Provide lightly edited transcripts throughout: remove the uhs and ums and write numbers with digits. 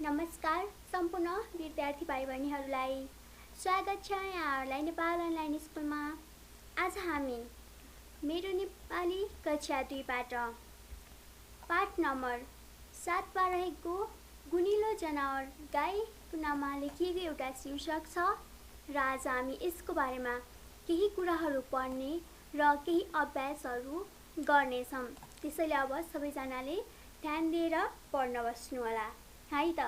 नमस्कार सम्पूर्ण विद्यार्थी भाइ बहिनीहरूलाई स्वागत छ यहाँहरूलाई नेपाल अनलाइन स्कुलमा। आज हामी मेरो नेपाली कक्षा 2बाट पाठ नम्बर 7मा रहेको गुनिलो जनावर गाईको नाममा लेखिएको एउटा शीर्षक छ र आज हामी यसको बारेमा केही कुराहरू पढ्ने र केही अभ्यासहरू गर्नेछौँ। त्यसैले अब सबैजनाले ध्यान दिएर पढ्न बस्नुहोला है त।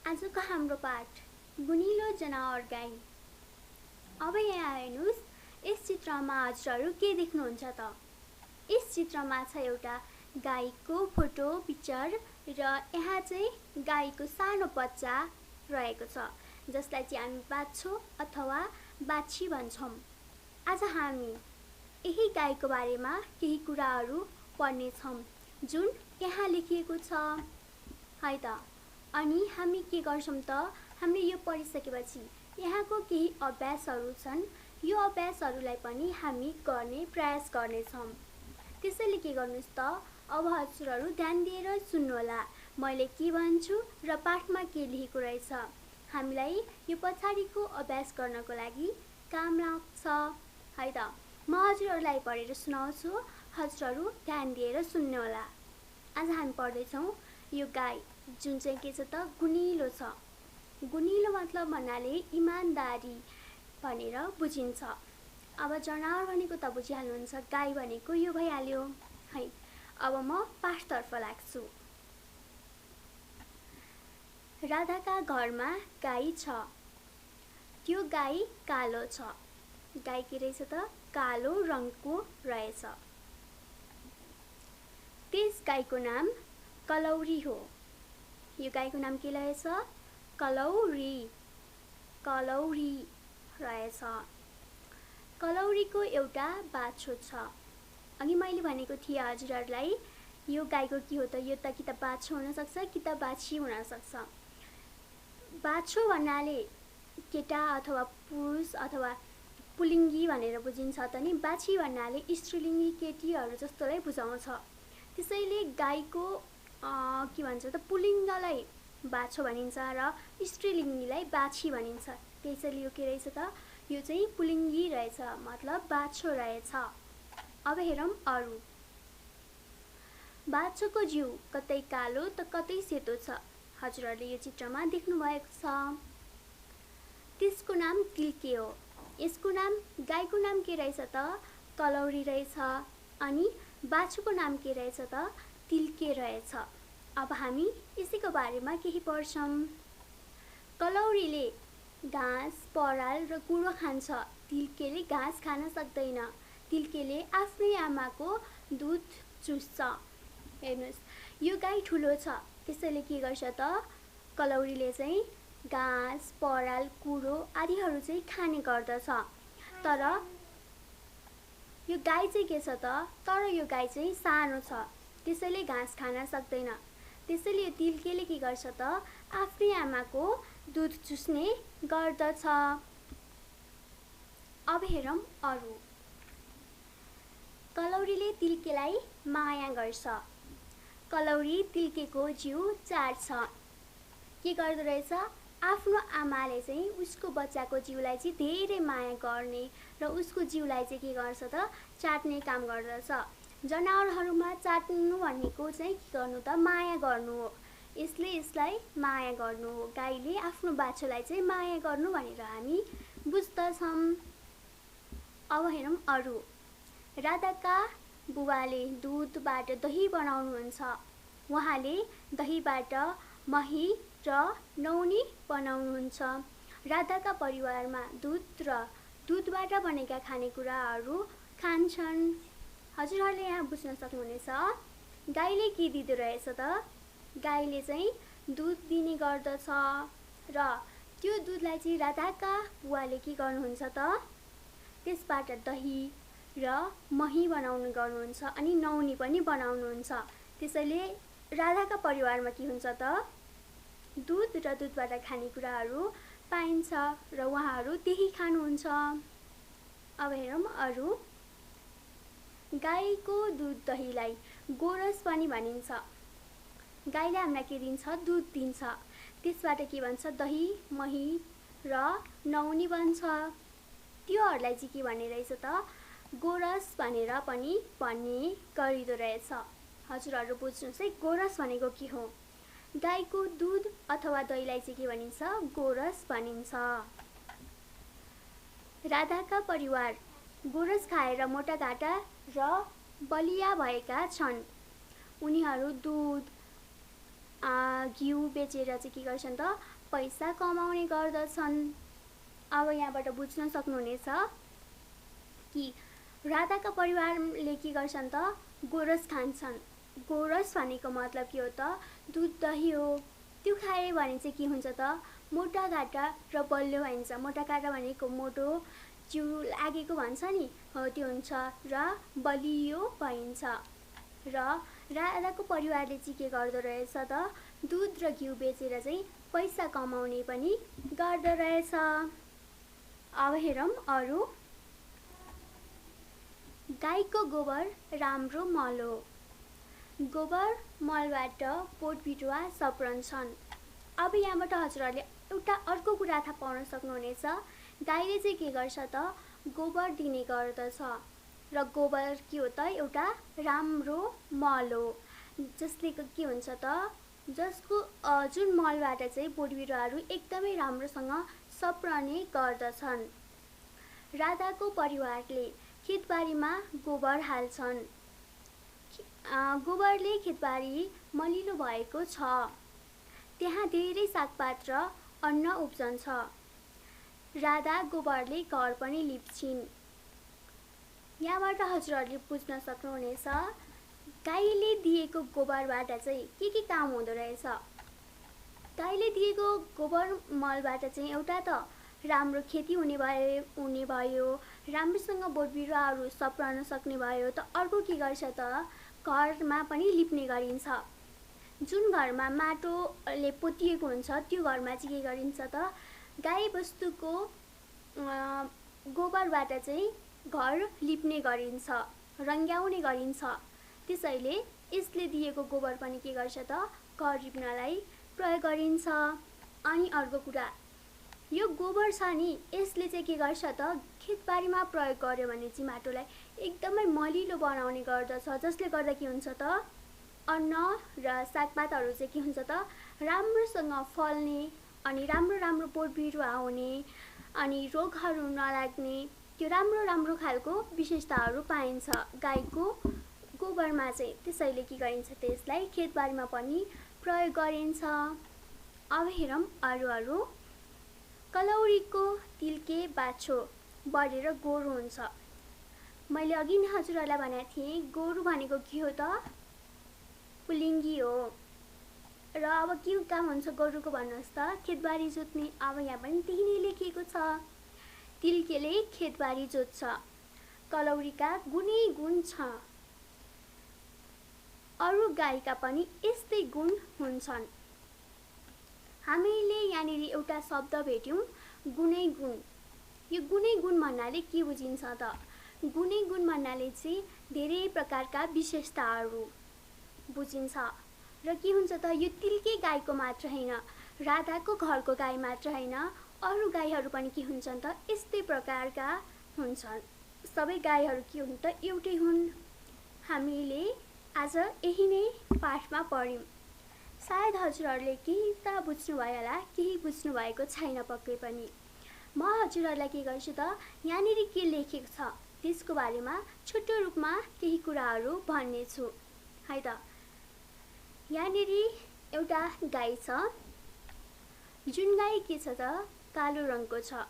आजको हाम्रो पाठ गुनिलो जनावर गाई। अब यहाँ हेर्नुहोस्, यस चित्रमा हजुरहरू के देख्नुहुन्छ त? यस चित्रमा छ एउटा गाईको फोटो पिक्चर र यहाँ चाहिँ गाईको सानो बच्चा रहेको छ जसलाई चाहिँ हामी बाछो अथवा बाछी भन्छौँ। आज हामी यही गाईको बारेमा केही कुराहरू पढ्नेछौँ जुन यहाँ लेखिएको छ है त। अनि हामी के गर्छौँ त, हामीले यो पढिसकेपछि यहाँको केही अभ्यासहरू छन्, यो अभ्यासहरूलाई पनि हामी गर्ने प्रयास गर्नेछौँ। त्यसैले के गर्नुहोस् त, अब हजुरहरू ध्यान दिएर सुन्नुहोला मैले के भन्छु र पाठमा के लेखेको रहेछ। हामीलाई यो पछाडिको अभ्यास गर्नको लागि काम लाग्छ है त। म हजुरहरूलाई पढेर सुनाउँछु, हजुरहरू ध्यान दिएर सुन्नुहोला। आज हामी पढ्दैछौँ यो गाई जुन चाहिँ के छ त, गुनिलो छ। गुनिलो मतलब भन्नाले इमानदारी भनेर बुझिन्छ। अब जनावर भनेको त बुझिहाल्नुहुन्छ, गाई भनेको यो भइहाल्यो है। अब म पाठतर्फ लाग्छु। राधाका घरमा गाई छ, त्यो गाई कालो छ। गाई के रहेछ त, कालो रङको रहेछ। त्यस गाईको नाम कलौरी हो। यो गाईको नाम के रहेछ? कलौरी। कलौरी रहेछ। कलौरीको एउटा बाछो छ। अघि मैले भनेको थिएँ हजुरहरूलाई, यो गाईको के हो त, यो त कि त बाछो हुनसक्छ कि त बाछी हुनसक्छ। बाछो भन्नाले केटा अथवा पुरुष अथवा पुलिङ्गी भनेर बुझिन्छ त नि, बाछी भन्नाले स्त्रीलिङ्गी केटीहरू जस्तोलाई बुझाउँछ। त्यसैले गाईको के भन्छ त, पुलिङ्गलाई बाछो भनिन्छ र स्त्रीलिङ्गीलाई बाछी भनिन्छ। त्यसैले यो के रहेछ त, यो चाहिँ पुलिङ्गी रहेछ, मतलब बाछो रहेछ। अब हेरौँ अरू। बाछोको जिउ कतै कालो त कतै सेतो छ। हजुरहरूले यो चित्रमा देख्नु भएको छ। त्यसको नाम तिल्के हो। यसको नाम, गाईको नाम के रहेछ त, कलौरी रहेछ। अनि बाछोको नाम के रहेछ त, तिल्के रहेछ। अब हामी यसैको बारेमा केही पढ्छौँ। कलौरीले घाँस पराल र कुरो खान्छ, तिल्केले घाँस खान सक्दैन। तिल्केले आफ्नै आमाको दुध चुस्छ। हेर्नुहोस्, यो गाई ठुलो छ, त्यसैले के गर्छ त, कलौरीले चाहिँ घाँस पराल कुरो आदिहरू चाहिँ खाने गर्दछ। तर यो गाई चाहिँ के छ त, तर यो गाई चाहिँ सानो छ, त्यसैले घाँस खान सक्दैन। त्यसैले यो तिल्केले के गर्छ त, आफ्नै आमाको दुध चुस्ने गर्दछ। अब हेरौँ अरू। कलौरीले तिल्केलाई माया गर्छ। कलौरी तिल्केको जिउ चाट्छ। के गर्दो रहेछ, आफ्नो आमाले चाहिँ उसको बच्चाको जिउलाई चाहिँ धेरै माया गर्ने र उसको जिउलाई चाहिँ के गर्छ त, चाट्ने काम गर्दछ। जनावरहरूमा चाट्नु भनेको चाहिँ के गर्नु त, माया गर्नु हो। यसलाई माया गर्नु हो। गाईले आफ्नो बाछोलाई चाहिँ माया गर्नु भनेर हामी बुझ्दछौँ। अब हेरौँ अरू। राधाका बुबाले दुधबाट दही बनाउनुहुन्छ। उहाँले दहीबाट मही र नुहाउने बनाउनुहुन्छ। राधाका परिवारमा दुध र दुधबाट बनेका खानेकुराहरू खान्छन्। हजुरहरूले यहाँ बुझ्न सक्नुहुनेछ, गाईले के दिँदो रहेछ त, गाईले चाहिँ दुध दिने गर्दछ र त्यो दुधलाई चाहिँ राधाका बुवाले के गर्नुहुन्छ त, त्यसबाट दही र मही बनाउनु गर्नुहुन्छ अनि नुहाउने पनि बनाउनुहुन्छ। त्यसैले राधाका परिवारमा के हुन्छ त, दुध र दुधबाट खानेकुराहरू पाइन्छ र उहाँहरू त्यही खानुहुन्छ। अब हेरौँ अरू। गाईको दुध दहीलाई गोरस पनि भनिन्छ। गाईले हामीलाई के दिन्छ? दुध दिन्छ। त्यसबाट के बन्छ? दही, मही र नुहाउने बन्छ। त्योहरूलाई चाहिँ के भन्ने रहेछ त? गोरस भनेर पनि भन्ने गरिदो रहेछ। हजुरहरू बुझ्नुहोस् है, गोरस भनेको के हो? गाईको दुध अथवा दहीलाई चाहिँ के भनिन्छ? गोरस भनिन्छ। राधाका परिवार गोरस खाएर मोटाघाटा र बलिया भएका छन्। उनीहरू दुध, घिउ बेचेर चाहिँ के गर्छन् त? पैसा कमाउने गर्दछन्। अब यहाँबाट बुझ्न सक्नुहुनेछ कि राधाका परिवारले के गर्छन् त? गोरस खान्छन्। गोरस भनेको मतलब के हो त? दुध, दही हो। त्यो खाए भने चाहिँ के हुन्छ त? मोटाघाटा र बलियो भइन्छ। मोटाघाटा भनेको मोटो, जिउ लागेको भन्छ नि, हो त्यो हुन्छ र बलियो भइन्छ। र राधाको परिवारले चाहिँ के गर्दो रहेछ त? दुध र घिउ बेचेर चाहिँ पैसा कमाउने पनि गर्दो रहेछ। अब हेरौँ अरू। गाईको गोबर राम्रो मल हो। गोबर मलबाट बोट बिरुवा सप्रन्छन्। अब यहाँबाट हजुरहरूले एउटा अर्को कुरा थाहा पाउन सक्नुहुनेछ। गाईले चाहिँ के गर्छ त? गोबर दिने गर्दछ र गोबर के हो त? एउटा राम्रो मल हो। जसले के हुन्छ त? जसको जुन मलबाट चाहिँ बोट बिरुवाहरू एकदमै राम्रोसँग सप्रने गर्दछन्। राधाको परिवारले खेतबारीमा गोबर हाल्छन्। गोबरले खेतबारी मलिलो भएको छ। त्यहाँ धेरै सागपात र अन्न उब्जन्छ। राधा गोबरले घर पनि लिप्छिन्। यहाँबाट हजुरहरूले बुझ्न सक्नुहुनेछ गाईले दिएको गोबरबाट चाहिँ के काम हुँदो रहेछ। गाईले दिएको गोबर मलबाट चाहिँ एउटा त राम्रो खेती हुने भयो, राम्रोसँग बोट बिरुवाहरू सप्रन सक्ने भयो। त अर्को के गर्छ त? घरमा पनि लिप्ने गरिन्छ। जुन घरमा माटोले पोतिएको हुन्छ त्यो घरमा चाहिँ के गरिन्छ त? गाई बस्तुको गोबरबाट चाहिँ घर लिप्ने गरिन्छ, रङ्ग्याउने गरिन्छ। त्यसैले यसले दिएको गोबर पनि के गर्छ त? घर लिप्नलाई प्रयोग गरिन्छ। अनि अर्को कुरा, यो गोबर छ नि, यसले चाहिँ के गर्छ त? खेतबारीमा प्रयोग गर्यो भने चाहिँ माटोलाई एकदमै मलिलो बनाउने गर्दछ। जसले गर्दा के हुन्छ त? अन्न र सागपातहरू चाहिँ के हुन्छ त? राम्रोसँग फल्ने अनि राम्रो बोट बिरुवा हुने अनि रोगहरू नलाग्ने, त्यो राम्रो खालको विशेषताहरू पाइन्छ गाईको गोबरमा चाहिँ। त्यसैले के गरिन्छ त? यसलाई खेतबारीमा पनि प्रयोग गरिन्छ। अब हेरौँ अरू। कलौरीको तिल्के बाछो बढेर गोरु हुन्छ। मैले अघि नै हजुरहरूलाई भनेको थिएँ गोरु भनेको के हो त? पुलिङ्गी हो। र अब के काम हुन्छ गोरुको भन्नुहोस् त? खेतबारी जोत्ने। अब यहाँ पनि त्यही नै लेखिएको छ। तिल्केले खेतबारी जोत्छ। कलौरीका गुणै गुण छ। अरू गाईका पनि यस्तै गुण हुन्छन्। हामीले यहाँनिर एउटा शब्द भेट्यौँ, गुणै गुण। यो गुणै गुण भन्नाले के बुझिन्छ त? गुणै गुण भन्नाले चाहिँ धेरै प्रकारका विशेषताहरू बुझिन्छ। र के हुन्छ त? यो तिल्के गाईको मात्र होइन, राधाको घरको गाई मात्र होइन, अरू गाईहरू पनि के हुन्छन् त? यस्तै प्रकारका हुन्छन्। सबै गाईहरू के हुन् त? एउटै हुन्। हामीले आज यही नै पाठमा पढ्यौँ। सायद हजुरहरूले केही त बुझ्नुभयो होला, केही बुझ्नु भएको छैन पक्कै पनि। म हजुरहरूलाई के गर्छु त? यहाँनिर के लेखेको छ त्यसको बारेमा छोटो रूपमा केही कुराहरू भन्नेछु है त। यहाँनिर एउटा गाई छ। जुन गाई के छ त? कालो रङको छ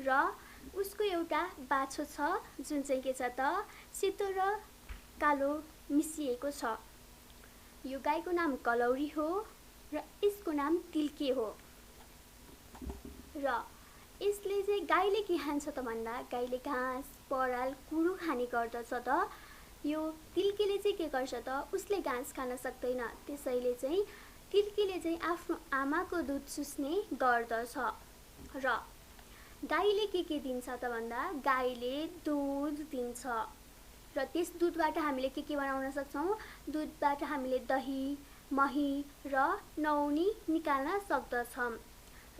र उसको एउटा बाछो छ जुन चाहिँ के छ त? सेतो र कालो मिसिएको छ। यो गाईको नाम कलौरी हो र यसको नाम तिल्के हो। र यसले चाहिँ गाईले के खान्छ त भन्दा, गाईले घाँस, पराल, कुरो खाने गर्दछ त। यो तिल्केले चाहिँ के गर्छ त? उसले घाँस खान सक्दैन। त्यसैले चाहिँ तिल्केले चाहिँ आफ्नो आमाको दुध चुस्ने गर्दछ। र गाईले के दिन्छ त भन्दा, गाईले दुध दिन्छ। र त्यस दुधबाट हामीले के बनाउन सक्छौँ? दुधबाट हामीले दही, मही र नुहाउने निकाल्न सक्दछौँ।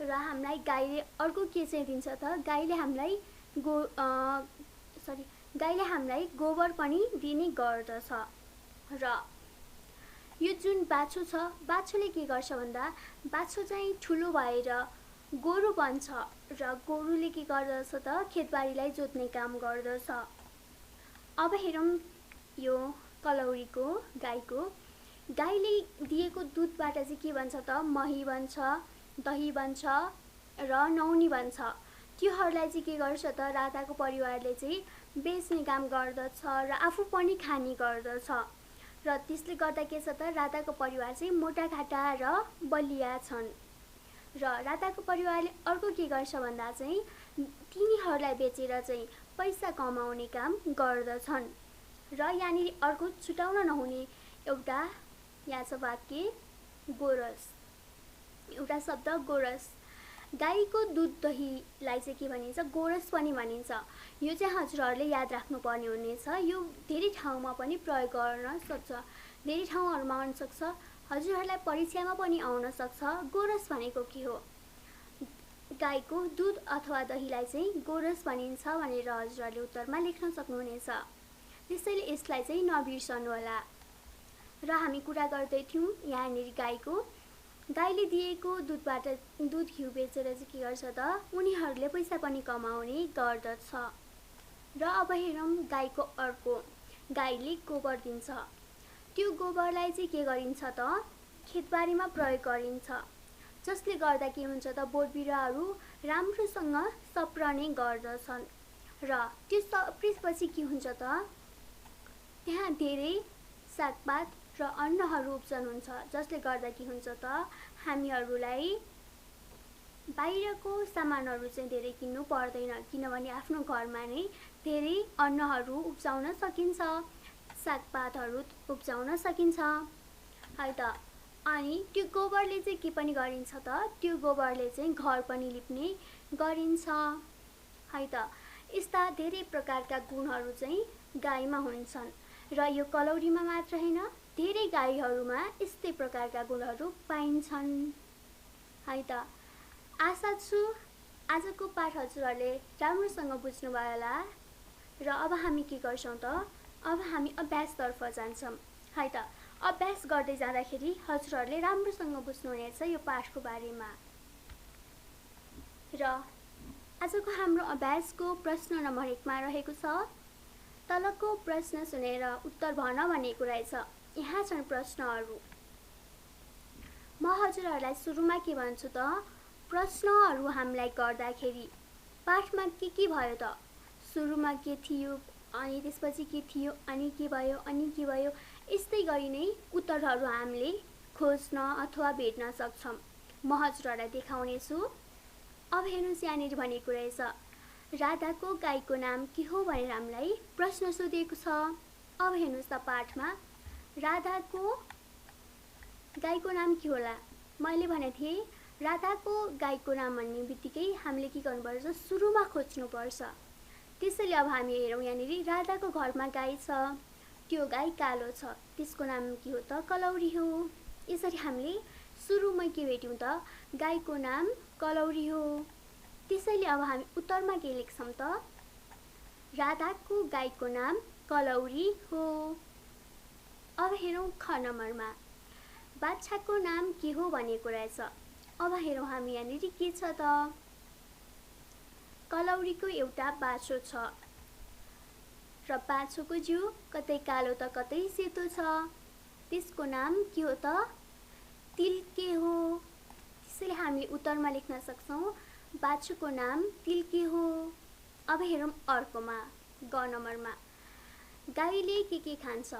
र हामीलाई गाईले अर्को के चाहिँ दिन्छ त, गाईले हामीलाई गोबर पनि दिने गर्दछ। र यो जुन बाछो छ, बाछोले के गर्छ भन्दा बाछो चाहिँ ठुलो भएर गोरु बन्छ र गोरुले के गर्दछ त, खेतबारीलाई जोत्ने काम गर्दछ। अब हेरौँ यो कलौरीको गाईको, गाईले दिएको दुधबाट चाहिँ के बन्छ त, मही बन्छ, दही बन्छ र नुहाउने बन्छ। त्योहरूलाई चाहिँ के गर्छ त, राधाको परिवारले चाहिँ बेच्ने काम गर्दछ र आफू पनि खाने गर्दछ। र त्यसले गर्दा के छ त, राधाको परिवार चाहिँ मोटाघाटा र बलिया छन्। र राधाको परिवारले अर्को के गर्छ भन्दा चाहिँ तिनीहरूलाई बेचेर चाहिँ पैसा कमाउने काम गर्दछन्। र यहाँनिर अर्को छुटाउन नहुने एउटा यहाँ छ वाक्य गोरस, एउटा शब्द गोरस। गाईको दुध दहीलाई चाहिँ के भनिन्छ, गोरस पनि भनिन्छ। यो चाहिँ हजुरहरूले याद राख्नुपर्ने हुनेछ। यो धेरै ठाउँमा पनि प्रयोग गर्न सक्छ, धेरै ठाउँहरूमा आउन सक्छ, हजुरहरूलाई परीक्षामा पनि आउन सक्छ। गोरस भनेको के हो? गाईको दुध अथवा दहीलाई चाहिँ गोरस भनिन्छ भनेर हजुरहरूले उत्तरमा लेख्न सक्नुहुनेछ। त्यसैले यसलाई चाहिँ नबिर्सनु होला। र हामी कुरा गर्दै थियौँ यहाँनिर गाईले दिएको दुधबाट दुध घिउ बेचेर चाहिँ के गर्छ त, उनीहरूले पैसा पनि कमाउने गर्दछ। र अब हेरौँ गाईको अर्को, गाईले गोबर दिन्छ। त्यो गोबरलाई चाहिँ के गरिन्छ त, खेतबारीमा प्रयोग गरिन्छ, जसले गर्दा के हुन्छ त, बोट बिरुवाहरू राम्रोसँग सप्रने गर्दछन्। र त्यो सप्रेपछि के हुन्छ त, त्यहाँ धेरै सागपात र अन्नहरू उब्जन हुन्छ, जसले गर्दा के हुन्छ त, हामीहरूलाई बाहिरको सामानहरू चाहिँ धेरै किन्नु पर्दैन, किनभने आफ्नो घरमा नै धेरै अन्नहरू उब्जाउन सकिन्छ, सागपातहरू उब्जाउन सकिन्छ है त। अनि त्यो गोबरले चाहिँ के पनि गरिन्छ त, त्यो गोबरले चाहिँ घर पनि लिप्ने गरिन्छ है त। यस्ता धेरै प्रकारका गुणहरू चाहिँ गाईमा हुन्छन्। र यो कलौरीमा मात्र होइन, धेरै गाईहरूमा यस्तै प्रकारका गुणहरू पाइन्छन् है त। आशा छु आजको पाठ हजुरहरूले राम्रोसँग बुझ्नुभयो होला। र अब हामी के गर्छौँ त, अब हामी अभ्यासतर्फ जान्छौँ है त। अभ्यास गर्दै जाँदाखेरि हजुरहरूले राम्रोसँग बुझ्नुहुनेछ यो पाठको बारेमा। र आजको हाम्रो अभ्यासको प्रश्न नम्बर 1 मा रहेको छ, तलको प्रश्न सुनेर उत्तर भन भनेको रहेछ। यहाँ छन् प्रश्नहरू। म हजुरहरूलाई सुरुमा के भन्छु त, प्रश्नहरू हामीलाई गर्दाखेरि पाठमा के भयो त, सुरुमा के थियो, अनि त्यसपछि के थियो, अनि के भयो, अनि के भयो, यस्तै गरी नै उत्तरहरू हामीले खोज्न अथवा भेट्न सक्छौँ। म हजुरहरूलाई देखाउने छु। अब हेर्नुहोस् यहाँनिर भनेको रहेछ, राधाको गाईको नाम के हो भनेर हामीलाई प्रश्न सोधिएको छ। अब हेर्नुहोस् त पाठमा, राधाको गाईको नाम के होला? मैले भनेको थिएँ राधाको गाईको नाम भन्ने बित्तिकै हामीले के गर्नुपर्छ, सुरुमा खोज्नुपर्छ। त्यसैले अब हामी हेरौँ यहाँनिर, राधाको घरमा गाई छ, त्यो गाई कालो छ, त्यसको नाम के हो त, कलौरी हो। यसरी हामीले सुरुमै के भेट्यौँ त, गाईको नाम कलौरी हो। त्यसैले अब हामी उत्तरमा के लेख्छौँ त, राधाको गाईको नाम कलौरी हो। अब हेरौँ ख नम्बरमा, बाछाको नाम के हो भनेको रहेछ। अब हेरौँ हामी यहाँनिर के छ त, कलौरीको एउटा बाछो छ र बाछोको जिउ कतै कालो त कतै सेतो छ, त्यसको नाम के हो त, तिल्के हो। त्यसैले हामीले उत्तरमा लेख्न सक्छौँ बाछोको नाम तिल्के हो। अब हेरौँ अर्कोमा, ग नम्बरमा, गाईले के खान्छ।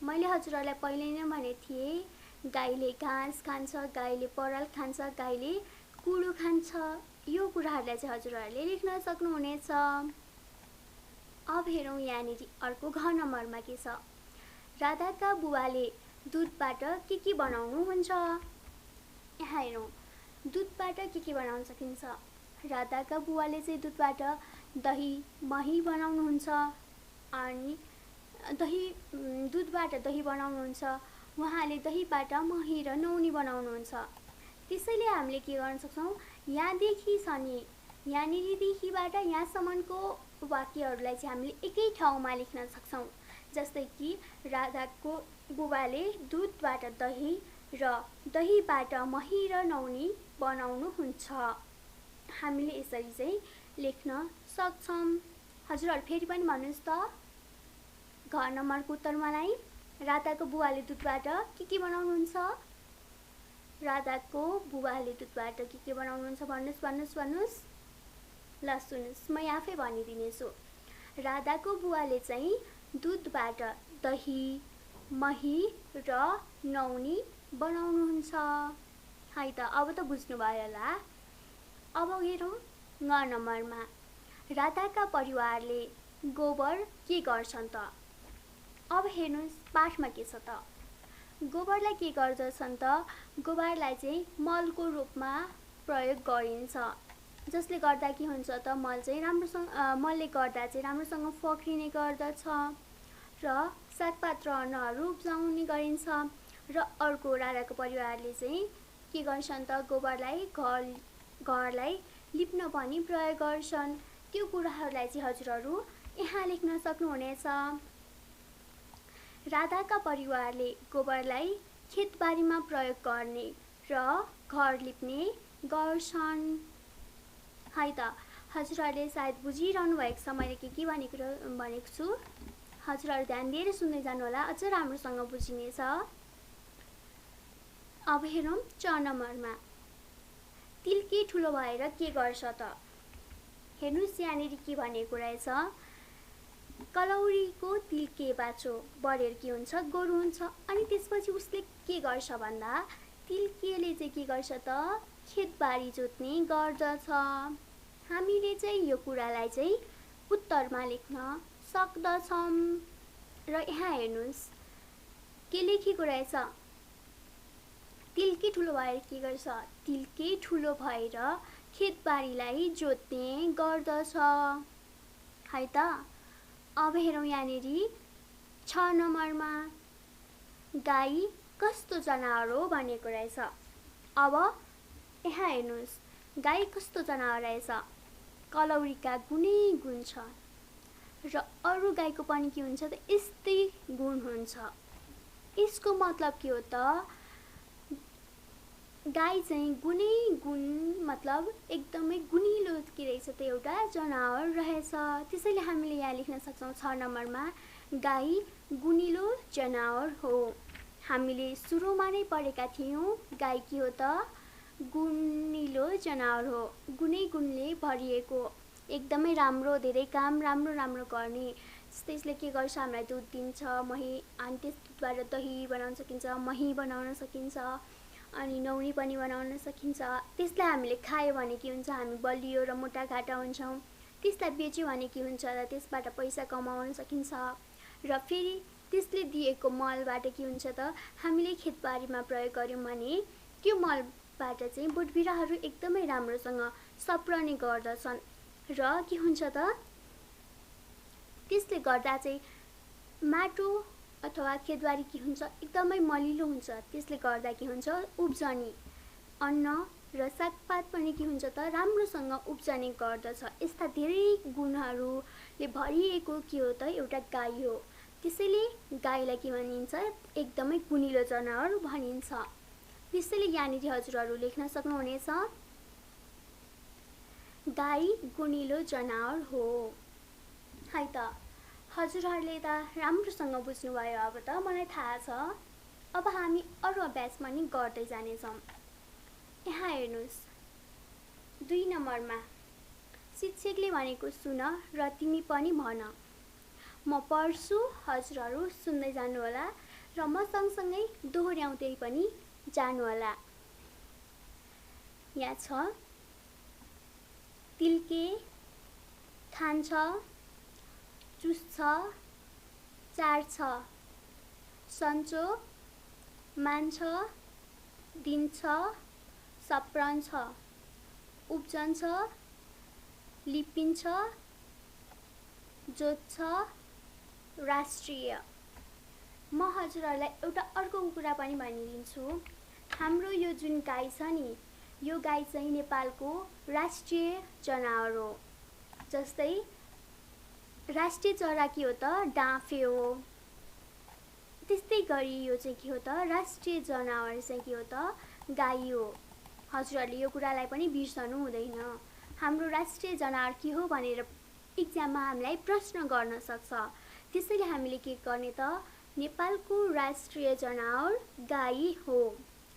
मैले हजुरहरूलाई पहिले नै भनेको थिएँ, गाईले घाँस खान्छ, गाईले पराल खान्छ, गाईले कुडो खान्छ। यो कुराहरूलाई चाहिँ हजुरहरूले लेख्न सक्नुहुनेछ। अब हेरौँ यहाँनिर अर्को घ नम्बरमा के छ, राधाका बुवाले दुधबाट के बनाउनुहुन्छ। यहाँ हेरौँ, दुधबाट के बनाउन सकिन्छ। राधाका बुवाले चाहिँ दुधबाट दही मही बनाउनुहुन्छ, अनि दुधबाट दही बनाउनुहुन्छ, उहाँले दहीबाट मही र नौनी बनाउनुहुन्छ। त्यसैले हामीले के गर्न सक्छौँ, यहाँदेखि शनि यहाँनिरदेखिबाट यहाँसम्मको वाक्यहरूलाई चाहिँ हामीले एकै ठाउँमा लेख्न सक्छौँ। जस्तै कि राधाको बुबाले दुधबाट दही र दहीबाट मही र नौनी बनाउनुहुन्छ। हामीले यसरी चाहिँ लेख्न सक्छौँ। हजुरहरू फेरि पनि भन्नुहोस् त, घर नम्बरको उत्तर मलाई। राधाको बुबाले दुधबाट के बनाउनुहुन्छ? राधाको बुबाले दुधबाट के बनाउनुहुन्छ? भन्नुहोस् भन्नुहोस् भन्नुहोस्। ल सुन्नुहोस्, म आफै भनिदिनेछु। राधाको बुबाले चाहिँ दुधबाट दही, मही र नौनी बनाउनुहुन्छ है त। अब त बुझ्नुभयो होला। अब हेरौँ ग नम्बरमा। राधाका परिवारले गोबर के गर्छन् त? अब हेर्नुहोस् पाठमा के छ त। गोबरलाई के गर्दछन् त? गोबरलाई चाहिँ मलको रूपमा प्रयोग गरिन्छ, जसले गर्दा के हुन्छ त, मलले गर्दा चाहिँ राम्रोसँग फक्रिने गर्दछ र सागपात र अन्नहरू उब्जाउने गरिन्छ। र अर्को राधाको परिवारले चाहिँ के गर्छन् त, गोबरलाई घरलाई लिप्न पनि प्रयोग गर्छन्। त्यो कुराहरूलाई चाहिँ हजुरहरू यहाँ लेख्न सक्नुहुनेछ। राधाका परिवारले गोबरलाई खेतबारीमा प्रयोग गर्ने र घर लिप्ने गर्छन् है त। हजुरहरूले सायद बुझिरहनु भएको छ मैले के भनेको छु। हजुरहरू ध्यान दिएर सुन्दै जानु होला, अझ राम्रोसँग बुझिनेछ। अब हेरौँ च नम्बरमा। तिल्के ठुलो भएर के गर्छ त? हेर्नुहोस् यहाँनिर के भनेको रहेछ, कलौरीको तिल्के बाछो बढेर के हुन्छ? गोरु हुन्छ। अनि त्यसपछि उसले के गर्छ भन्दा, तिल्केले चाहिँ के गर्छ त? खेतबारी जोत्ने गर्दछ। हामीले चाहिँ यो कुरालाई चाहिँ उत्तरमा लेख्न सक्दछौँ। र यहाँ हेर्नुहोस् के लेखेको रहेछ, तिल्के ठुलो भएर के गर्छ? तिल्के ठुलो भएर खेतबारीलाई जोत्ने गर्दछ है त। अब हेरौँ यहाँनिर 6 नम्बरमा। गाई कस्तो जनावर हो भनेको रहेछ। अब यहाँ हेर्नुहोस्, गाई कस्तो जनावर रहेछ? कलौरीका गुणै गुण छ र अरू गाईको पनि के हुन्छ त, यस्तै गुण हुन्छ। यसको मतलब के हो त, गाई चाहिँ गुणै गुण मतलब एकदमै गुणिलो के रहेछ त, एउटा जनावर रहेछ। त्यसैले हामीले यहाँ लेख्न सक्छौँ 6 नम्बरमा, गाई गुणिलो जनावर हो। हामीले सुरुमा नै पढेका थियौँ, गाई के हो त, गुणिलो जनावर हो। गुणै गुणले भरिएको, एकदमै राम्रो, धेरै काम राम्रो गर्ने। जस्तै यसले के गर्छ, हामीलाई दुध दिन्छ, मही, अनि त्यस दुधबाट दही बनाउन सकिन्छ, मही बनाउन सकिन्छ, अनि नौनी पनि बनाउन सकिन्छ। त्यसलाई हामीले खायो भने के हुन्छ, हामी बलियो र मोटाघाटा हुन्छौँ। त्यसलाई बेच्यो भने के हुन्छ र त्यसबाट पैसा कमाउन सकिन्छ। र फेरि त्यसले दिएको मलबाट के हुन्छ त, हामीले खेतबारीमा प्रयोग गर्यौँ भने त्यो मलबाट चाहिँ बोटबिरुवाहरू एकदमै राम्रोसँग सप्रने गर्दछन्। र के हुन्छ त, त्यसले गर्दा चाहिँ माटो अथवा खेतबारी के हुन्छ, एकदमै मलिलो हुन्छ। त्यसले गर्दा के हुन्छ, उब्जनी अन्न र सागपात पनि के हुन्छ त, राम्रोसँग उब्जने गर्दछ। यस्ता धेरै गुणहरूले भरिएको के हो त, एउटा गाई हो। त्यसैले गाईलाई के भनिन्छ, एकदमै गुणिलो जनावर भनिन्छ। त्यसैले यहाँनिर हजुरहरू लेख्न सक्नुहुनेछ, गाई गुणिलो जनावर हो है त। हजुरहरूले त राम्रोसँग बुझ्नुभयो अब त, मलाई थाहा छ। अब हामी अरू अभ्यास पनि गर्दै जानेछौँ। यहाँ हेर्नुहोस् 2 नम्बरमा। शिक्षकले भनेको सुन र तिमी पनि भन। म पढ्छु, हजुरहरू सुन्दै जानु होला र म सँगसँगै दोहोऱ्याउँदै पनि जानु होला। यहाँ छ, तिल्के खान्छ, चुस्छ, चार्छ, सन्चो, मान्छ, दिन्छ, सप्रन्छ, उब्जन्छ, लिपिन्छ, जोत्छ, राष्ट्रिय। म हजुरहरूलाई एउटा अर्को कुरा पनि भनिदिन्छु। हाम्रो यो जुन गाई छ नि, यो गाई चाहिँ नेपालको राष्ट्रिय जनावर हो। जस्तै राष्ट्रिय चरा के हो त? डाँफे हो। त्यस्तै गरी यो चाहिँ के हो त? राष्ट्रिय जनावर चाहिँ के हो त? गाई हो। हजुरहरूले यो कुरालाई पनि बिर्सनु हुँदैन। हाम्रो राष्ट्रिय जनावर के हो भनेर इक्जाममा हामीलाई प्रश्न गर्न सक्छ। त्यसैले हामीले के गर्ने त? नेपालको राष्ट्रिय जनावर गाई हो।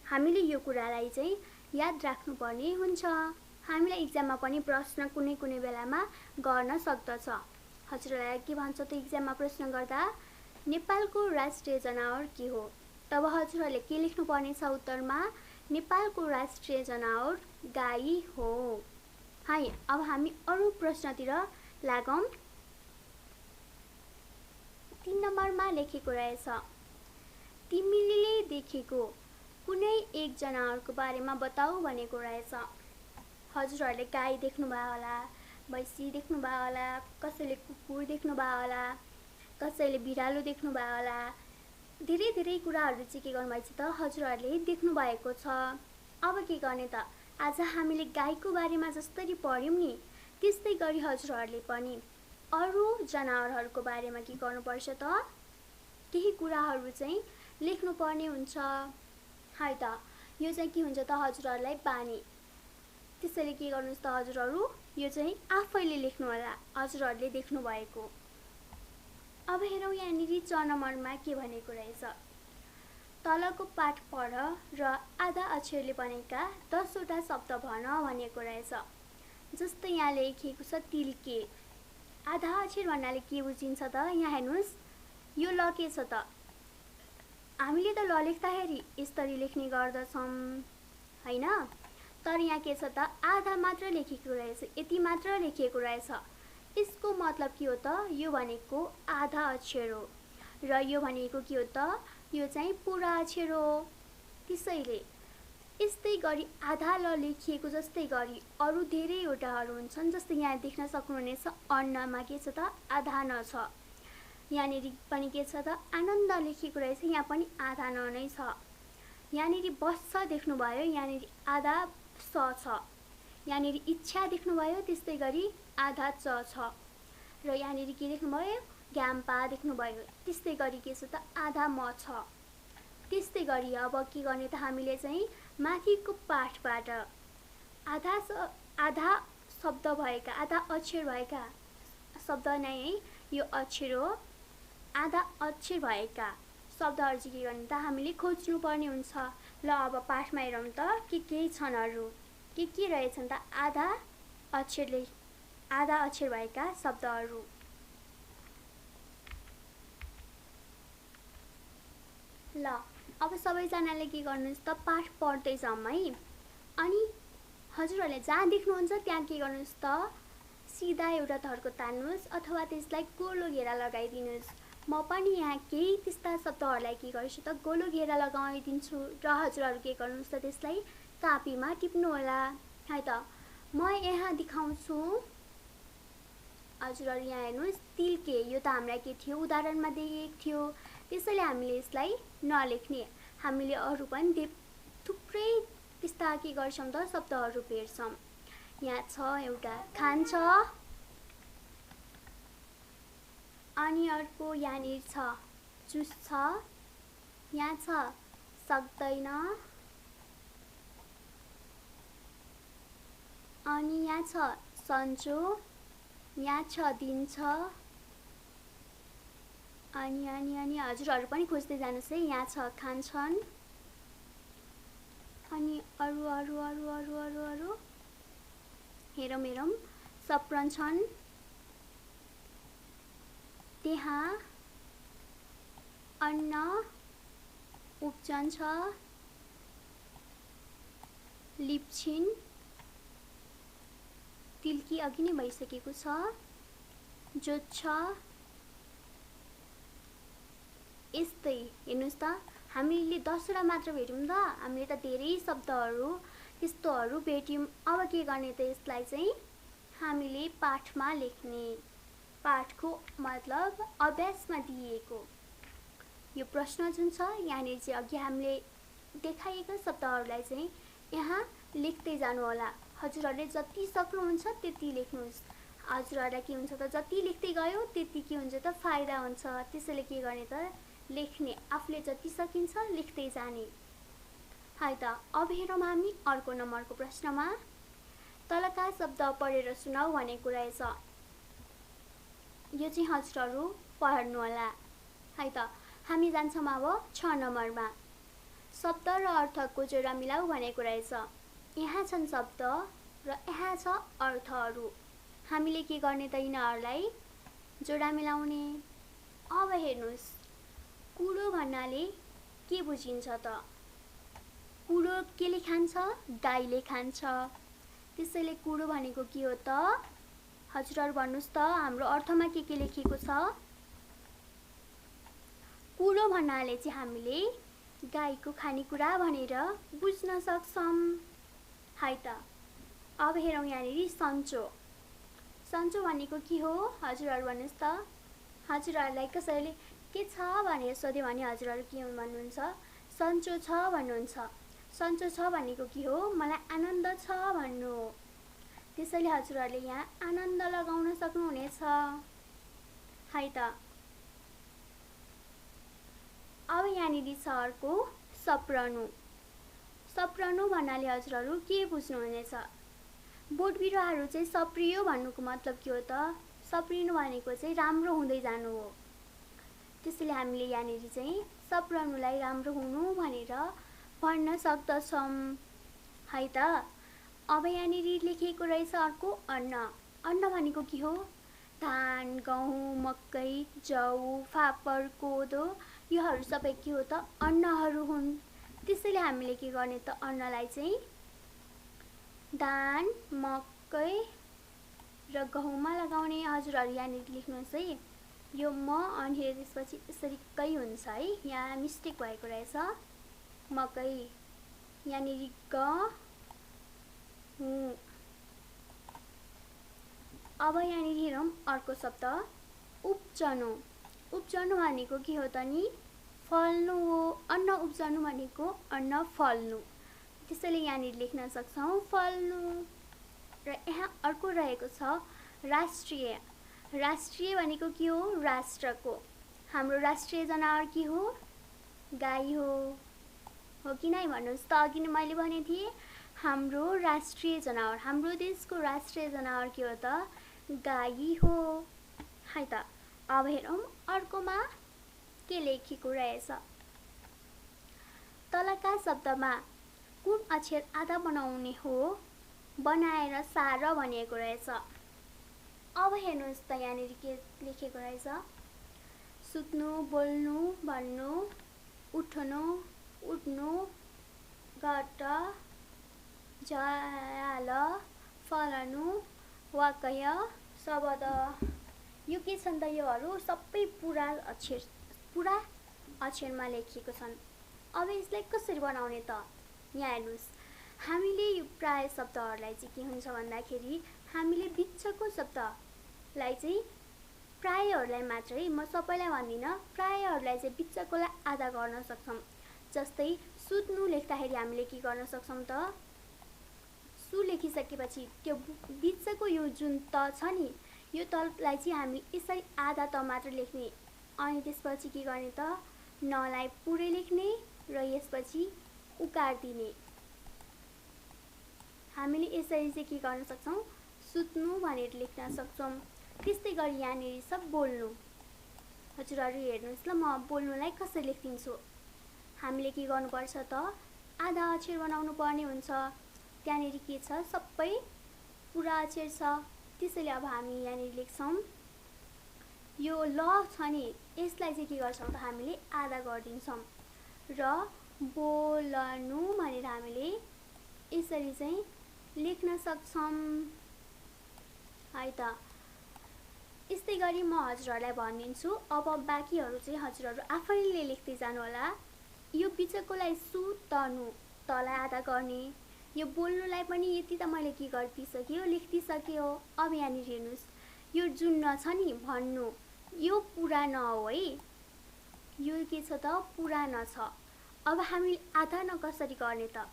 हामीले यो कुरालाई चाहिँ याद राख्नुपर्ने हुन्छ। हामीलाई इक्जाममा पनि प्रश्न कुनै कुनै बेलामा गर्न सक्दछ। हजुरहरूलाई के भन्छ त इक्जाममा प्रश्न गर्दा? नेपालको राष्ट्रिय जनावर के हो? तब हजुरहरूले के लेख्नुपर्ने छ उत्तरमा? नेपालको राष्ट्रिय जनावर गाई हो। है, अब हामी अरू प्रश्नतिर लागौँ। 3 नम्बरमा लेखेको रहेछ, तिमीले देखेको कुनै एक जनावरको बारेमा बताऊ भनेको रहेछ। हजुरहरूले गाई देख्नुभयो होला, भैँसी देख्नुभयो होला, कसैले कुकुर देख्नुभयो होला, कसैले बिरालो देख्नुभयो होला। धेरै धेरै कुराहरू चाहिँ के गर्नुभएको छ त? हजुरहरूले देख्नुभएको छ। अब के गर्ने त? आज हामीले गाईको बारेमा जसरी पढ्यौँ नि, त्यस्तै गरी हजुरहरूले पनि अरू जनावरहरूको बारेमा के गर्नुपर्छ त? केही कुराहरू चाहिँ लेख्नुपर्ने हुन्छ। है त, यो चाहिँ के हुन्छ त हजुरहरूलाई बानी। त्यसैले के गर्नुहोस् त हजुरहरू? यो चाहिँ आफैले लेख्नु होला, हजुरहरूले देख्नुभएको। अब हेरौँ यहाँनिर 4 नम्बरमा के भनेको रहेछ। तलको पाठ पढ र आधा अक्षरले बनेका 10 वटा शब्द भन भनेको रहेछ। जस्तै यहाँ लेखिएको छ तिल्के। आधा अक्षर भन्नाले के बुझिन्छ त? यहाँ हेर्नुहोस्, यो ल के छ त? हामीले त ल लेख्दाखेरि यसरी लेख्ने गर्दछौँ हैन? तर यहाँ के छ त? आधा मात्र लेखेको रहेछ, यति मात्र लेखिएको रहेछ। यसको मतलब के हो त? यो भनेको आधा अक्षर हो र यो भनेको के हो त? यो चाहिँ पुरा अक्षर हो। त्यसैले यस्तै गरी आधा ल लेखिएको जस्तै गरी अरू धेरैवटाहरू हुन्छन्। जस्तै यहाँ देख्न सक्नुहुनेछ अन्नमा के छ त? आधा न छ। यहाँनिर पनि के छ त? आनन्द लेखिएको रहेछ, यहाँ पनि आधा न नै छ। यहाँनिर बस्छ देख्नुभयो, यहाँनिर आधा स छ। यहाँनिर इच्छा देख्नुभयो, त्यस्तै गरी आधा च छ। र यहाँनिर के देख्नुभयो? ग्याम्पा देख्नुभयो, त्यस्तै गरी के छ त? आधा म छ। त्यस्तै गरी अब के गर्ने त? हामीले चाहिँ माथिको पाठबाट आधा शब्द भएका, आधा अक्षर भएका शब्द नै यो अक्षर हो, आधा अक्षर भएका शब्दहरू चाहिँ के गर्ने त? हामीले खोज्नु पर्ने हुन्छ। ल अब पाठमा हेरौँ त के छन् अरू, के रहेछन् त? आधा अक्षर भएका शब्दहरू। ल अब सबैजनाले के गर्नुहोस् त? पाठ पढ्दै जाउँ है। अनि हजुरहरूले जहाँ देख्नुहुन्छ त्यहाँ के गर्नुहोस् त? सिधा एउटा धर्को तान्नुहोस् अथवा त्यसलाई गोलो घेरा लगाइदिनुहोस्। म पनि यहाँ केही त्यस्ता शब्दहरूलाई के गर्छु त? गोलो घेरा लगाइदिन्छु र हजुरहरू के गर्नुहोस् त? त्यसलाई कापीमा टिप्नु होला है त। म यहाँ देखाउँछु। हजुरहरू यहाँ हेर्नुहोस्, तिल्के। यो त हामीलाई के थियो? उदाहरणमा दिएको थियो। त्यसैले हामीले यसलाई नलेख्ने, हामीले अरू पनि थुप्रै त्यस्ता के गर्छौँ त? शब्दहरू भेट्छौँ। यहाँ छ एउटा खान्छ, अनि अर्को यहाँनिर छ चुस्छ, यहाँ छ सक्दैन, अनि यहाँ छ सन्चो, यहाँ छ दिन्छ, अनि हजुरहरू पनि खोज्दै जानुहोस् है। यहाँ छ खान्छन्, अनि अरू हेरौँ सप्रन्छन्, त्यहाँ अन्न उब्जन्छ, लिप्छिन्, तिल्की अघि नै भइसकेको छ, जोत्छ। यस्तै हेर्नुहोस् त, हामीले 10 वटा मात्र भेट्यौँ त, हामीले त धेरै शब्दहरू त्यस्तोहरू भेट्यौँ। अब के गर्ने त? यसलाई चाहिँ हामीले पाठमा लेख्ने, पाठको मतलब अभ्यासमा दिएको। यो प्रश्न जुन छ यहाँनिर चाहिँ अघि हामीले देखाएका शब्दहरूलाई चाहिँ यहाँ लेख्दै जानु होला। हजुरहरूले जति सक्नुहुन्छ त्यति लेख्नुहोस्। हजुरहरूलाई के हुन्छ त जति लेख्दै गयो त्यति के हुन्छ त फाइदा हुन्छ। त्यसैले के गर्ने त लेख्ने, आफूले जति सकिन्छ लेख्दै जाने। है त अब हेरौँ हामी अर्को नम्बरको प्रश्नमा। तलका शब्द पढेर सुनाऊ भनेको रहेछ। यो चाहिँ हजुरहरू पढ्नु होला। है त हामी जान्छौँ अब 6 नम्बरमा। शब्द र अर्थको जोडा मिलाऊ भनेको रहेछ। यहाँ छन् शब्द र यहाँ छ अर्थहरू। हामीले के गर्ने त यिनीहरूलाई जोडा मिलाउने। अब हेर्नुहोस्, कुडो भन्नाले के बुझिन्छ त? कुडो केले खान्छ? गाईले खान्छ। त्यसैले कुडो भनेको के हो त? हजुरहरू भन्नुहोस् त हाम्रो अर्थमा के लेखिएको छ? कुडो भन्नाले चाहिँ हामीले गाईको खानेकुरा भनेर बुझ्न सक्छौँ। है त अब हेरौँ यहाँनिर सन्चो। सन्चो भनेको के हो? हजुरहरू भन्नुहोस् त। हजुरहरूलाई कसैले के छ भनेर सोध्यो भने हजुरहरू के भन्नुहुन्छ? सन्चो छ भन्नुहुन्छ। सन्चो छ भनेको के हो? मलाई आनन्द छ भन्नु हो। त्यसैले हजुरहरूले यहाँ आनन्द लगाउन सक्नुहुनेछ। है त अब यहाँनिर छ अर्को सप्रनु। सप्रनु भन्नाले हजुरहरू के बुझ्नुहुनेछ? बोट बिरुवाहरू चाहिँ सप्रियो भन्नुको मतलब के हो त? सप्रिनु भनेको चाहिँ राम्रो हुँदै जानु हो। त्यसैले हामीले यहाँनिर चाहिँ सप्रनुलाई राम्रो हुनु भनेर भन्न सक्दछौँ। है त अब यहाँनिर लेखिएको रहेछ अर्को अन्न। अन्न भनेको के हो? धान, गहुँ, मकै, जौ, फापर, कोदो योहरू सबै के हो त? अन्नहरू हुन्। त्यसैले हामीले के गर्ने त अन्नलाई चाहिँ धान, मकै र गहुँमा लगाउने। हजुरहरू यहाँनिर लेख्नुहोस् है। यो म अनि त्यसपछि यसरी कै हुन्छ है। यहाँ मिस्टेक भएको रहेछ। मकै यहाँनिर ग हुँ। अब यहाँनिर हेरौँ अर्को शब्द उब्जनु। उब्जनु भनेको के हो त नि? फल्नु हो। अन्न उब्जनु भनेको अन्न फल्नु। त्यसैले यहाँनिर लेख्न सक्छौँ फल्नु। र यहाँ अर्को रहेको छ राष्ट्रिय। राष्ट्रिय भनेको के हो? राष्ट्रको। हाम्रो राष्ट्रिय जनावर के हो? गाई हो कि नै भन्नुहोस् त? अघि नै मैले भने थिएँ हाम्रो राष्ट्रिय जनावर, हाम्रो देशको राष्ट्रिय जनावर के हो त? गाई हो। है त अब हेरौँ अर्कोमा के लेखेको रहेछ। तलका शब्दमा कुन अक्षर आधा बनाउने हो? बनाएर सार भनिएको रहेछ। अब हेर्नुहोस् त यहाँनिर के लेखेको रहेछ। सुत्नु, बोल्नु, भन्नु, उठ्नु, उड्नु, घट, झ्याल, फल्नु, वाक्य, शब्द। यो के छन् त? योहरू सबै पुरा अक्षरमा लेखिएको छन्। अब यसलाई कसरी बनाउने त? यहाँ हेर्नुहोस्, हामीले यो प्राय शब्दहरूलाई चाहिँ के हुन्छ भन्दाखेरि हामीले बिचको शब्दलाई चाहिँ प्रायहरूलाई मात्रै, म सबैलाई भन्दिनँ, प्रायहरूलाई चाहिँ बिचकोलाई आधा गर्न सक्छौँ। जस्तै सुत्नु लेख्दाखेरि हामीले के गर्न सक्छौँ त? सु लेखिसकेपछि त्यो बिचको यो जुन त छ नि, यो तलाई चाहिँ हामी यसरी आधा त मात्र लेख्ने। अनि त्यसपछि के गर्ने त? नलाई पुरै लेख्ने र यसपछि उकार दिने। हामीले यसरी चाहिँ के गर्न सक्छौँ? सुत्नु भनेर लेख्न सक्छौँ। त्यस्तै गरी यहाँनिर सब बोल्नु। हजुरहरू हेर्नुहोस् ल, म बोल्नुलाई कसरी लेखिदिन्छु। हामीले के गर्नुपर्छ त? आधा अक्षर बनाउनु पर्ने हुन्छ। त्यहाँनिर के छ? सबै पुरा अक्षर छ। त्यसैले अब हामी यहाँनिर लेख्छौँ यो ल छ नि, यसलाई चाहिँ के गर्छौँ त? हामीले आधा गरिदिन्छौँ र बोल्नु भनेर हामीले यसरी चाहिँ लेख्न सक्छौँ। है त यस्तै गरी म हजुरहरूलाई भनिदिन्छु। अब बाँकीहरू चाहिँ हजुरहरू आफैले लेख्दै जानु होला। यो बिचकोलाई सु तनु, तलाई आधा गर्ने। यो बोल्नुलाई पनि यति त मैले के गरिदिइसक्यो, लेखिदिइसक्यो। अब यहाँनिर हेर्नुहोस्, यो जुन न छ नि भन्नु, यो पुरा न हो है। यो के छ त पुरानो छ। अब हामीले आधा न कसरी गर्ने त?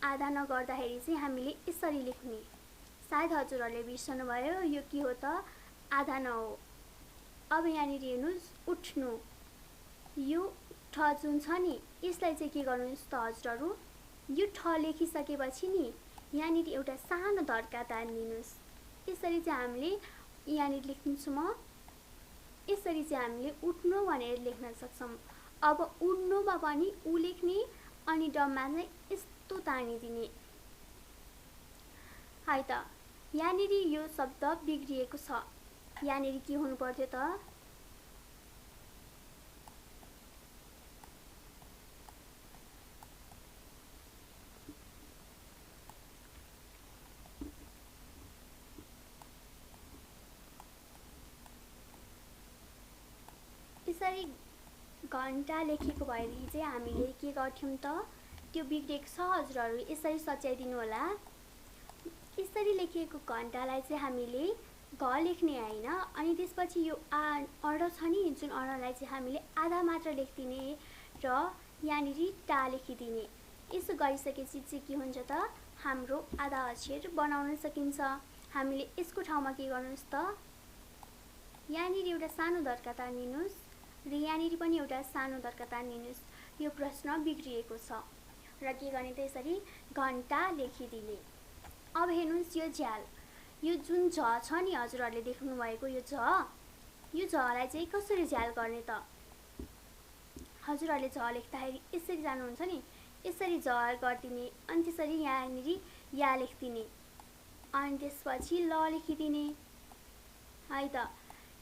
आधा नगर्दाखेरि चाहिँ हामीले यसरी लेख्ने। सायद हजुरहरूले बिर्सनु भयो, यो के हो त? आधा न हो। अब यहाँनिर हेर्नुहोस्, उठ्नु। यो ठ जुन छ नि, यसलाई चाहिँ के गर्नुहोस् त हजुरहरू, यो ठ लेखिसकेपछि नि यहाँनिर एउटा सानो धर्का तान्दिनुहोस्। यसरी चाहिँ हामीले यहाँनिर लेख्छु म। यसरी चाहिँ हामीले उठ्नु भनेर लेख्न सक्छौँ। अब उड्नुमा पनि उ लेख्ने अनि डम्मा चाहिँ यस्तो तानिदिने। है त, यहाँनिर यो शब्द बिग्रिएको छ। यहाँनिर के हुनु पर्थ्यो त? यसरी घन्टा लेखेको भएदेखि चाहिँ हामीले के गर्थ्यौँ त? त्यो बिग्रेको छ हजुरहरू, यसरी सच्याइदिनु होला। यसरी लेखिएको घन्टालाई चाहिँ हामीले घ लेख्ने होइन, अनि त्यसपछि यो अड छ नि, जुन अडलाई चाहिँ हामीले आधा मात्र लेखिदिने र यहाँनिर टा लेखिदिने। यसो गरिसकेपछि चाहिँ के हुन्छ त? हाम्रो आधा अक्षर बनाउन सकिन्छ। हामीले यसको ठाउँमा के गर्नुहोस् त? यहाँनिर एउटा सानो धर्का तानिदिनुहोस् र यहाँनिर पनि एउटा सानो धर्का तानिदिनुहोस्। यो प्रश्न बिग्रिएको छ र के गर्ने त? यसरी घन्टा लेखिदिने। अब हेर्नुहोस्, यो झ्याल, यो जुन झ छ नि हजुरहरूले देख्नु भएको यो झलाई चाहिँ कसरी झ्याल गर्ने त? हजुरहरूले झ लेख्दाखेरि यसरी जानुहुन्छ नि, यसरी झ गरिदिने अनि त्यसरी यहाँनिर या लेखिदिने अनि त्यसपछि ल लेखिदिने। है त,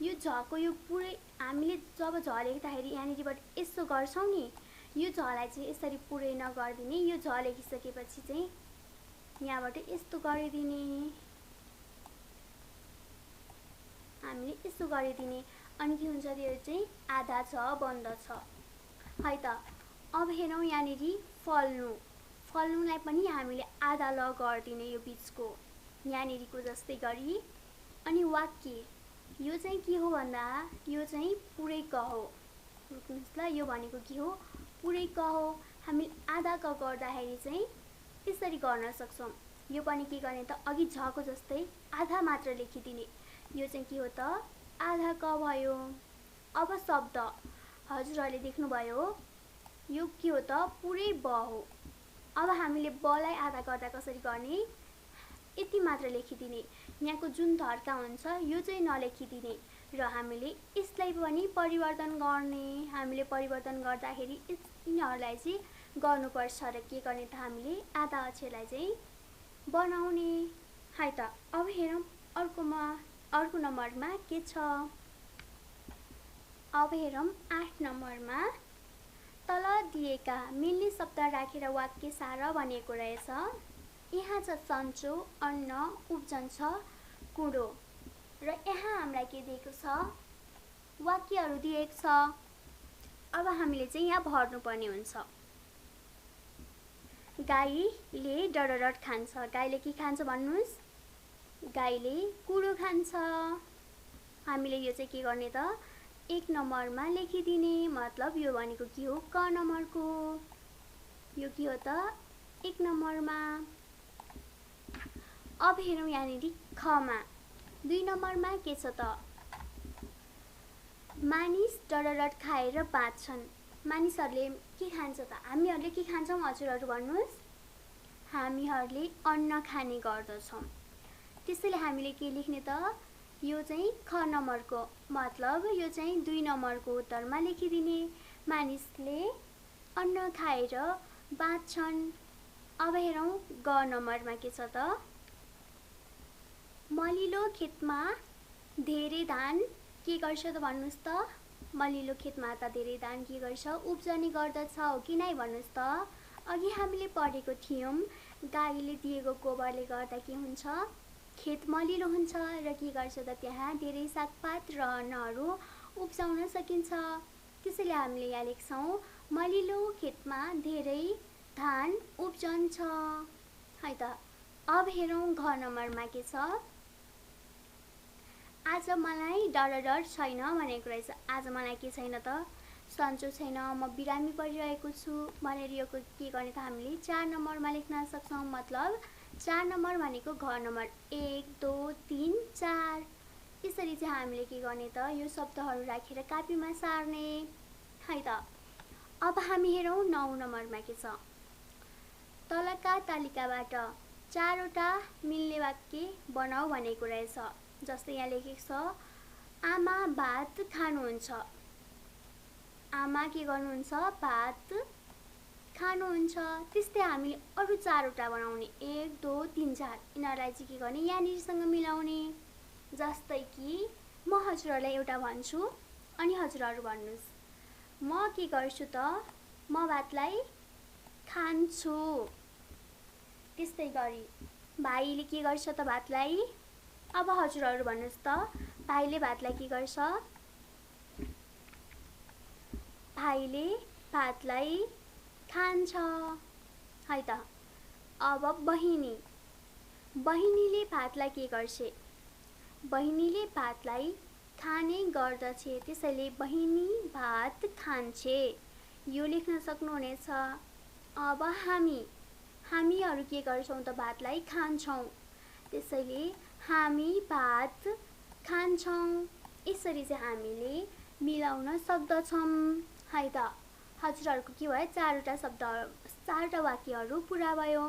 यो झको यो पुरै हामीले जब झ लेख्दाखेरि यहाँनिरबाट यसो गर्छौँ नि, यो झलाई चाहिँ यसरी पुरै नगरिदिने। यो झ लेखिसकेपछि चाहिँ यहाँबाट यस्तो गरिदिने, हामीले यसो गरिदिने अनि के हुन्छ? त्यो चाहिँ आधा छ बन्द छ। है त, अब हेरौँ यहाँनिर फल्नु। फल्नुलाई पनि हामीले आधा ल गरिदिने यो बिचको, यहाँनिरको जस्तै गरी। अनि वाक्य, यो चाहिँ के हो भन्दा यो चाहिँ पुरै क हो। बुझ्नुहोस् ल, यो भनेको के हो? पुरै क हो। हामीले आधा क गर्दाखेरि चाहिँ यसरी गर्न सक्छौँ। यो पनि के गर्ने त? अघि झको जस्तै आधा मात्र लेखिदिने। यो चाहिँ के हो त? आधा क भयो। अब शब्द हजुरहरूले देख्नुभयो, यो के हो त? पुरै ब हो। अब हामीले बलाई आधा गर्दा कसरी गर्ने? यति मात्र लेखिदिने। यहाँको जुन धर्का हुन्छ यो चाहिँ नलेखिदिने र हामीले यसलाई पनि परिवर्तन गर्ने। हामीले परिवर्तन गर्दाखेरि यिनीहरूलाई चाहिँ गर्नुपर्छ र के गर्ने त? हामीले आधा अक्षरलाई चाहिँ बनाउने। है त, अब हेरौँ अर्को नम्बरमा के छ। अब हेरौँ 8 नम्बरमा, तल दिएका मिल्ने शब्द राखेर वाक्य सार भनेको रहेछ। यहाँ छ सन्चो, अन्न, उब्जन्छ, कुँडो र यहाँ हामीलाई के दिएको छ? वाक्यहरू दिएको छ। अब हामीले चाहिँ यहाँ भर्नुपर्ने हुन्छ। गाईले डडरट खान्छ। गाईले के खान्छ भन्नुहोस्? गाईले कुँडो खान्छ। हामीले यो चाहिँ के गर्ने त? 1 नम्बरमा लेखिदिने। मतलब यो भनेको के हो? क नम्बरको। यो के हो त? 1 नम्बरमा। अब हेरौँ यहाँनिर खमा 2 नम्बरमा के छ त? मानिस डडरट खाएर बाँच्छन्। मानिसहरूले के खान्छ त? हामीहरूले के खान्छौँ हजुरहरू भन्नुहोस्? हामीहरूले अन्न खाने गर्दछौँ। त्यसैले हामीले के लेख्ने त? यो चाहिँ ख नम्बरको, मतलब यो चाहिँ 2 नम्बरको उत्तरमा लेखिदिने। मानिसले अन्न खाएर बाँच्छन्। अब हेरौँ ग नम्बरमा के छ त? मलिलो खेतमा धेरै धान के गर्छ त भन्नुहोस् त? मलिलो खेतमा त धेरै धान के गर्छ? उब्जने गर्दछ, हो कि नै भन्नुहोस् त? अघि हामीले पढेको थियौँ, गाईले दिएको गोबरले गर्दा के हुन्छ? खेत मलिलो हुन्छ र के गर्छ त? त्यहाँ धेरै सागपात र अन्नहरू उब्जाउन सकिन्छ। त्यसैले हामीले यहाँ लेख्छौँ, मलिलो खेतमा धेरै धान उब्जन्छ। है त, अब हेरौँ घ नम्बरमा के छ? आज मलाई डडरट छैन भनेको रहेछ। आज मलाई के छैन त? सन्चो छैन, म बिरामी परिरहेको छु भनेर यो के गर्ने त हामीले 4 नम्बरमा लेख्न सक्छौँ। मतलब 4 नम्बर भनेको घर नम्बर 1 2 3 4। यसरी चाहिँ हामीले के गर्ने त यो शब्दहरू राखेर कापीमा सार्ने है त। अब हामी हेरौँ 9 नम्बरमा के छ। तलका तालिकाबाट 4 वटा मिल्ने वाक्य बनाऊ भनेको रहेछ। जस्तै यहाँ लेखेको छ आमा भात खानुहुन्छ। आमा के गर्नुहुन्छ? भात खानुहुन्छ। त्यस्तै हामीले अरू 4 वटा बनाउने 1 2 3 4 यिनीहरूलाई चाहिँ के गर्ने यहाँनिरसँग मिलाउने। जस्तै कि म हजुरहरूलाई एउटा भन्छु अनि हजुरहरू भन्नुहोस्। म के गर्छु त? म भातलाई खान्छु। त्यस्तै गरी भाइले के गर्छ त भातलाई? अब हजुरहरू भन्नुहोस् त भाइले भातलाई के गर्छ? भाइले भातलाई खान्छ है त। अब बहिनी, बहिनीले भातलाई के गर्छ? बहिनीले भातलाई खाने गर्दछ। त्यसैले बहिनी भात खान्छे यो लेख्न सक्नुहुनेछ। अब हामीहरू के गर्छौँ त भातलाई खान्छौँ। त्यसैले हामी भात खान्छौँ। यसरी चाहिँ हामीले मिलाउन सक्दछौँ है त। हजुरहरूको के भयो? 4 वटा शब्दहरू 4 वटा वाक्यहरू पुरा भयो।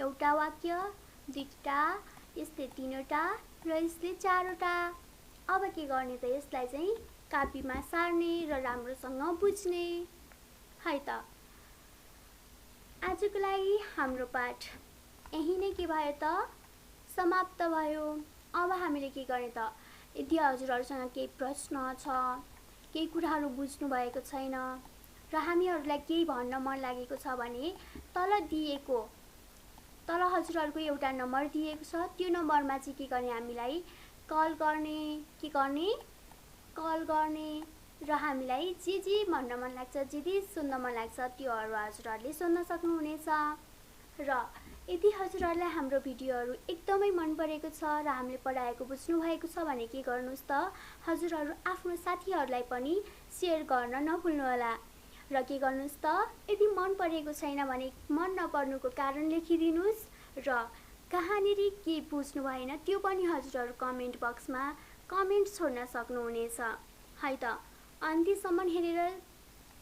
एउटा वाक्य, दुईटा, यस्तै 3 वटा र यसले 4 वटा। अब के गर्ने त यसलाई चाहिँ कापीमा सार्ने र राम्रोसँग बुझ्ने है त। आजको लागि हाम्रो पाठ यही नै के भयो त समाप्त भयो। अब हामीले के गर्ने त यदि हजुरहरूसँग केही प्रश्न छ, केही कुराहरू बुझ्नु भएको छैन र हामीहरूलाई केही भन्न मन लागेको छ भने तल हजुरहरूको एउटा नम्बर दिएको छ। त्यो नम्बरमा चाहिँ के गर्ने हामीलाई कल गर्ने। के गर्ने? कल गर्ने र हामीलाई जे भन्न मन लाग्छ, जे सुन्न मन लाग्छ त्योहरू हजुरहरूले सुन्न सक्नुहुनेछ। र यदि हजुरहरूलाई हाम्रो भिडियोहरू एकदमै मन परेको छ र हामीले पढाएको बुझ्नु भएको छ भने के गर्नुहोस् त हजुरहरू आफ्नो साथीहरूलाई पनि सेयर गर्न नभुल्नुहोला। र के गर्नुहोस् त यदि मन परेको छैन भने मन नपर्नुको कारण लेखिदिनुहोस् र कहाँनिर के बुझ्नु भएन त्यो पनि हजुरहरू कमेन्ट बक्समा कमेन्ट छोड्न सक्नुहुनेछ है त। अन्त्यसम्म हेरेर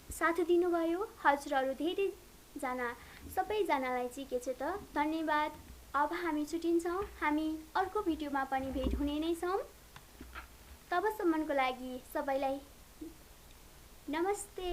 साथ दिनुभयो हजुरहरू धेरैजना सबैजनालाई चाहिँ के छ त धन्यवाद। अब हामी छुटिन्छौँ। हामी अर्को भिडियोमा पनि भेट हुने नै छौँ। तबसम्मको लागि सबैलाई नमस्ते।